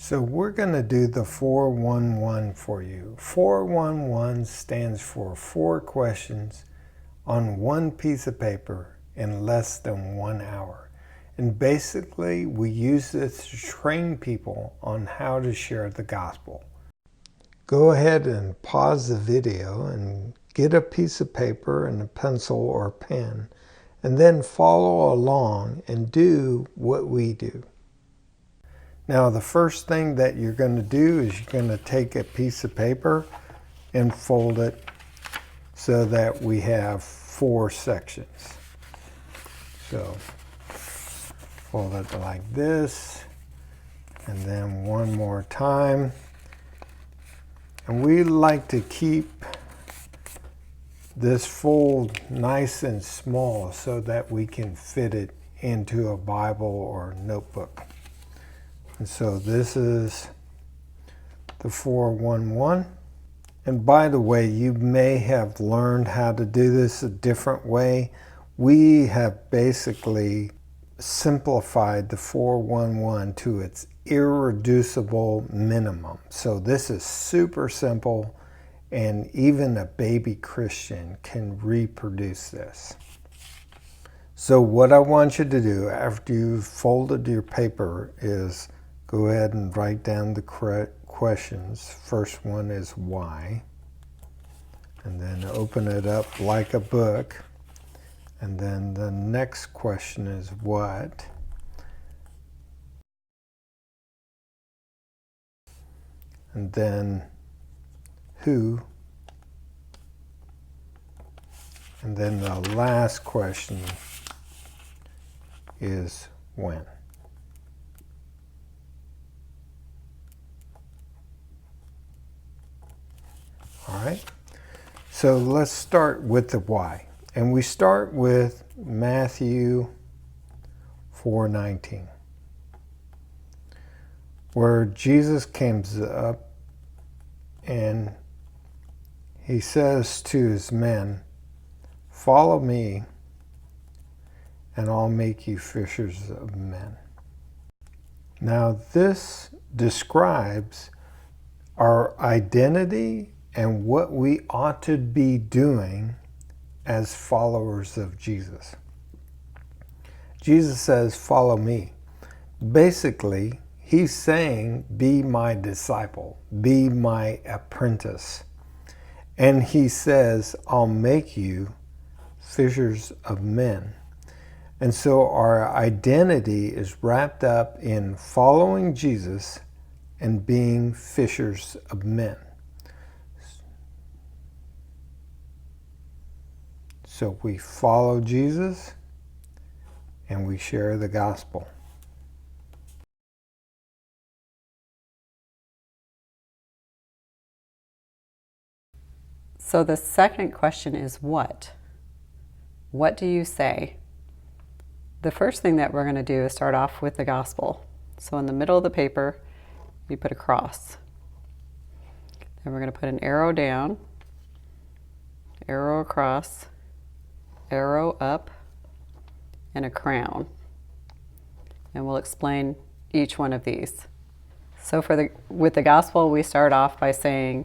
So we're going to do the 411 for you. 411 stands for 4 questions on one piece of paper in less than 1 hour. And basically, we use this to train people on how to share the gospel. Go ahead and pause the video and get a piece of paper and a pencil or pen, and then follow along and do what we do. Now, the first thing that you're going to do is you're going to take a piece of paper and fold it so that we have 4 sections. So, fold it like this, and then one more time. And we like to keep this fold nice and small so that we can fit it into a Bible or notebook. And so this is the 411. And by the way, you may have learned how to do this a different way. We have basically simplified the 411 to its irreducible minimum. So this is super simple, and even a baby Christian can reproduce this. So what I want you to do after you've folded your paper is go ahead and write down the correct questions. First one is why, and then open it up like a book. And then the next question is what. And then who. And then the last question is when. All right, so let's start with the why. And we start with Matthew 4:19, where Jesus comes up and he says to his men, "Follow me, and I'll make you fishers of men." Now this describes our identity and what we ought to be doing as followers of Jesus. Jesus says, "Follow me." Basically, he's saying, be my disciple, be my apprentice. And he says, I'll make you fishers of men. And so our identity is wrapped up in following Jesus and being fishers of men. So we follow Jesus and we share the gospel. So the second question is what? What do you say? The first thing that we're going to do is start off with the gospel. So in the middle of the paper, you put a cross. Then we're going to put an arrow down, arrow across, arrow up, and a crown. And we'll explain each one of these. So with the gospel, we start off by saying,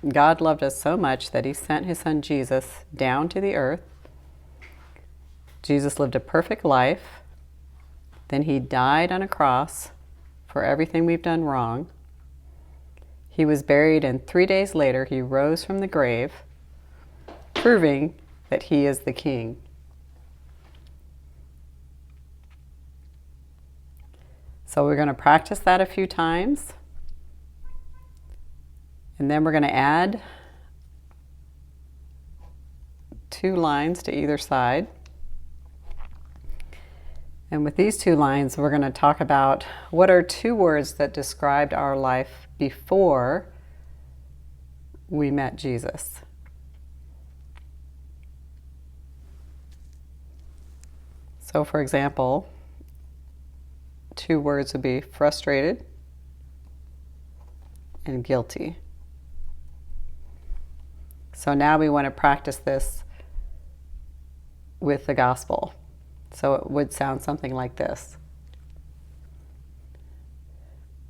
God loved us so much that he sent his son Jesus down to the earth. Jesus lived a perfect life. Then he died on a cross for everything we've done wrong. He was buried, and 3 days later he rose from the grave, proving that he is the King. So we're going to practice that a few times. And then we're going to add 2 lines to either side. And with these 2 lines, we're going to talk about what are 2 words that described our life before we met Jesus. So for example, 2 words would be frustrated and guilty. So now we want to practice this with the gospel. So it would sound something like this.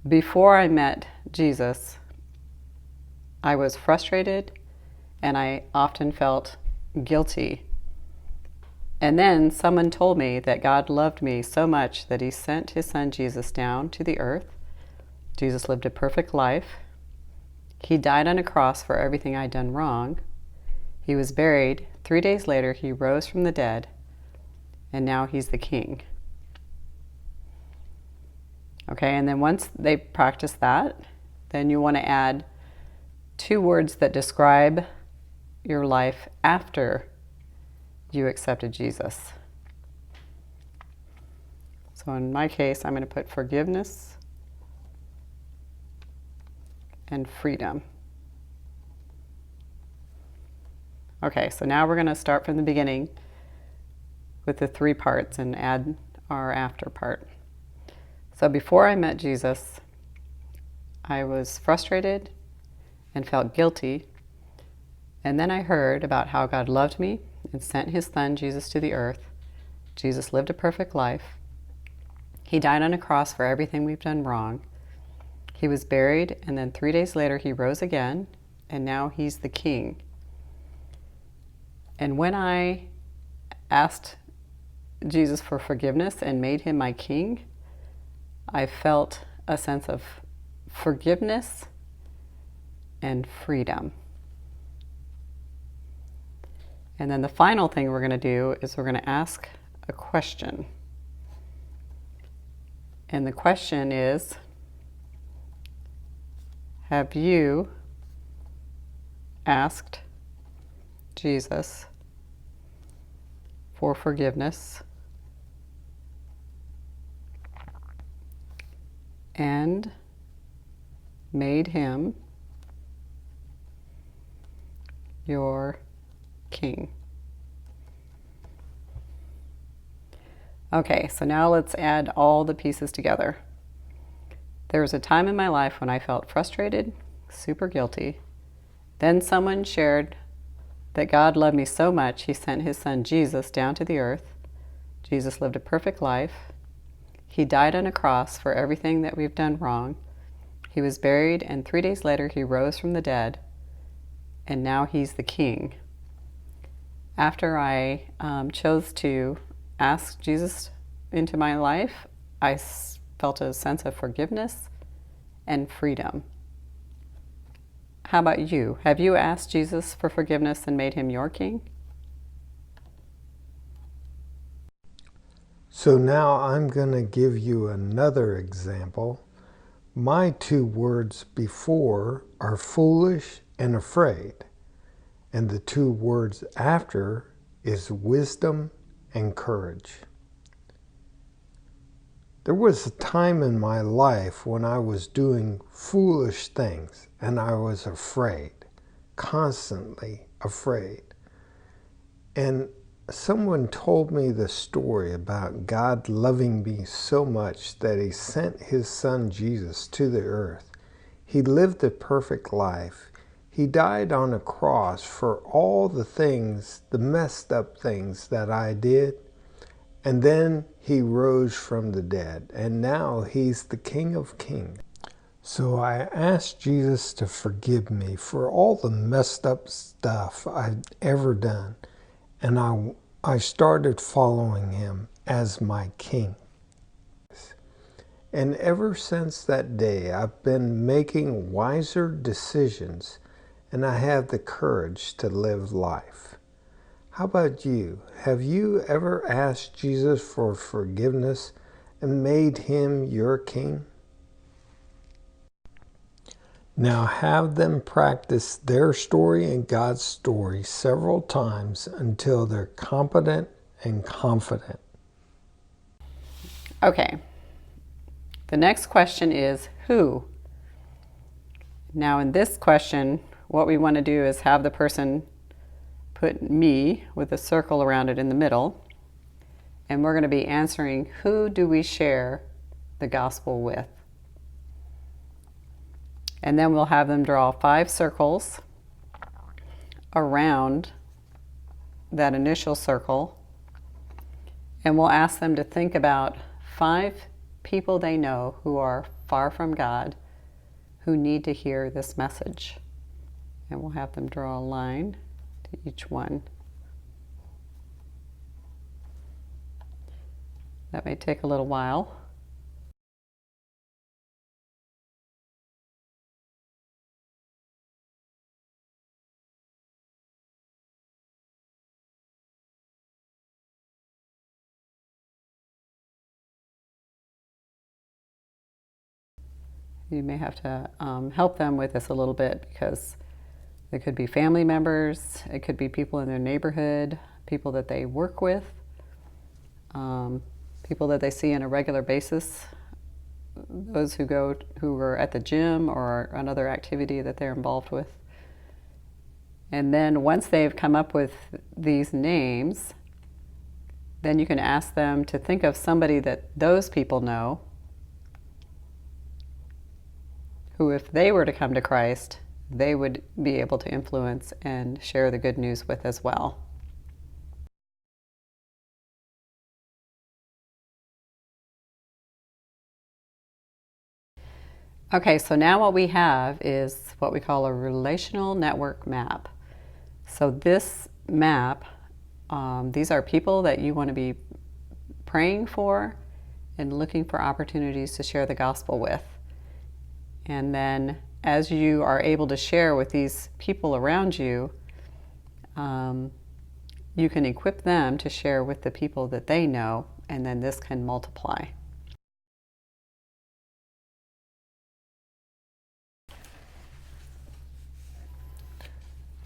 before I met Jesus, I was frustrated and I often felt guilty. And then someone told me that God loved me so much that he sent his son Jesus down to the earth. Jesus lived a perfect life. He died on a cross for everything I'd done wrong. He was buried. 3 days later, he rose from the dead, and now he's the king. Okay, and then once they practice that, then you want to add 2 words that describe your life after you accepted Jesus. So in my case, I'm going to put forgiveness and freedom. Okay, so now we're going to start from the beginning with the 3 parts and add our after part. So before I met Jesus, I was frustrated and felt guilty. And then I heard about how God loved me and sent his son Jesus to the earth. Jesus lived a perfect life. He died on a cross for everything we've done wrong. He was buried, and then 3 days later he rose again, and now he's the king. And when I asked Jesus for forgiveness and made him my king, I felt a sense of forgiveness and freedom. And then the final thing we're going to do is we're going to ask a question. And the question is, have you asked Jesus for forgiveness and made him your king? Okay, so now let's add all the pieces together. There was a time in my life when I felt frustrated, super guilty. Then someone shared that God loved me so much, he sent his son Jesus down to the earth. Jesus lived a perfect life. He died on a cross for everything that we've done wrong. He was buried, and 3 days later he rose from the dead, and now he's the king. After I chose to ask Jesus into my life, I felt a sense of forgiveness and freedom. How about you? Have you asked Jesus for forgiveness and made him your king? So now I'm going to give you another example. My 2 words before are foolish and afraid. And the 2 words after is wisdom and courage. There was a time in my life when I was doing foolish things and I was afraid, constantly afraid. And someone told me the story about God loving me so much that he sent his son Jesus to the earth. He lived a perfect life. He died on a cross for all the things, the messed up things that I did. And then he rose from the dead. And now he's the King of Kings. So I asked Jesus to forgive me for all the messed up stuff I've ever done. And I started following him as my king. And ever since that day, I've been making wiser decisions, and I have the courage to live life. How about you? Have you ever asked Jesus for forgiveness and made him your king? Now have them practice their story and God's story several times until they're competent and confident. Okay. The next question is who? Now in this question, what we want to do is have the person put me with a circle around it in the middle, and we're going to be answering, who do we share the gospel with? And then we'll have them draw 5 circles around that initial circle, and we'll ask them to think about 5 people they know who are far from God who need to hear this message. And we'll have them draw a line to each one. That may take a little while. You may have to help them with this a little bit because it could be family members, it could be people in their neighborhood, people that they work with, people that they see on a regular basis, those who are at the gym or another activity that they're involved with. And then once they've come up with these names, then you can ask them to think of somebody that those people know who, if they were to come to Christ, they would be able to influence and share the good news with as well. Okay, so now what we have is what we call a relational network map. So this map, these are people that you want to be praying for and looking for opportunities to share the gospel with. And then as you are able to share with these people around you, you can equip them to share with the people that they know, and then this can multiply.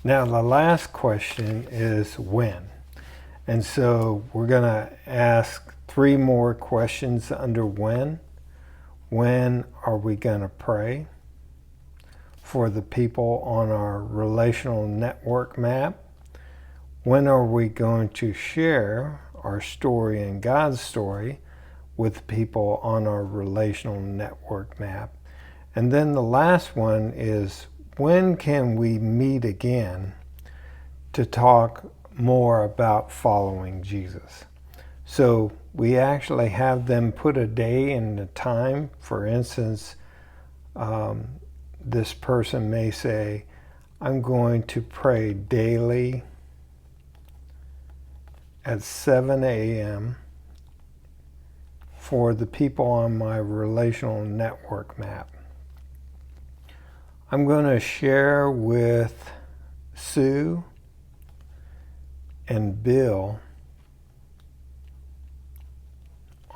Now the last question is when. And so we're going to ask 3 more questions under when. When are we going to pray for the people on our relational network map? When are we going to share our story and God's story with people on our relational network map? And then the last one is, when can we meet again to talk more about following Jesus? So we actually have them put a day and a time. For instance, this person may say, I'm going to pray daily at 7 a.m. for the people on my relational network map. I'm going to share with Sue and Bill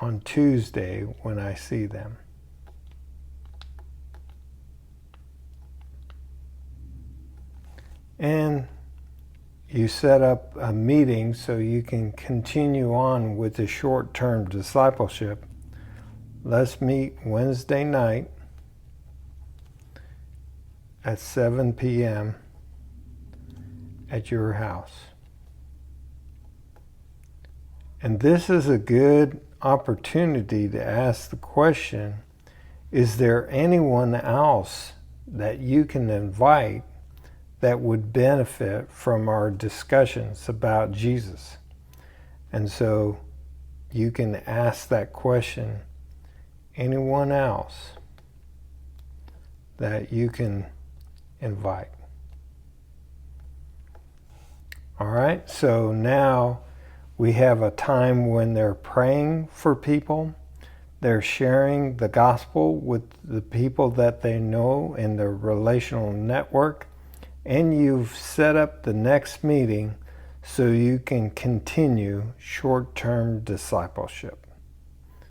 on Tuesday when I see them. And you set up a meeting so you can continue on with the short-term discipleship. Let's meet Wednesday night at 7 p.m. at your house. And this is a good opportunity to ask the question, is there anyone else that you can invite that would benefit from our discussions about Jesus? And so you can ask that question, anyone else that you can invite. All right, so now we have a time when they're praying for people, they're sharing the gospel with the people that they know in their relational network, and you've set up the next meeting so you can continue short-term discipleship.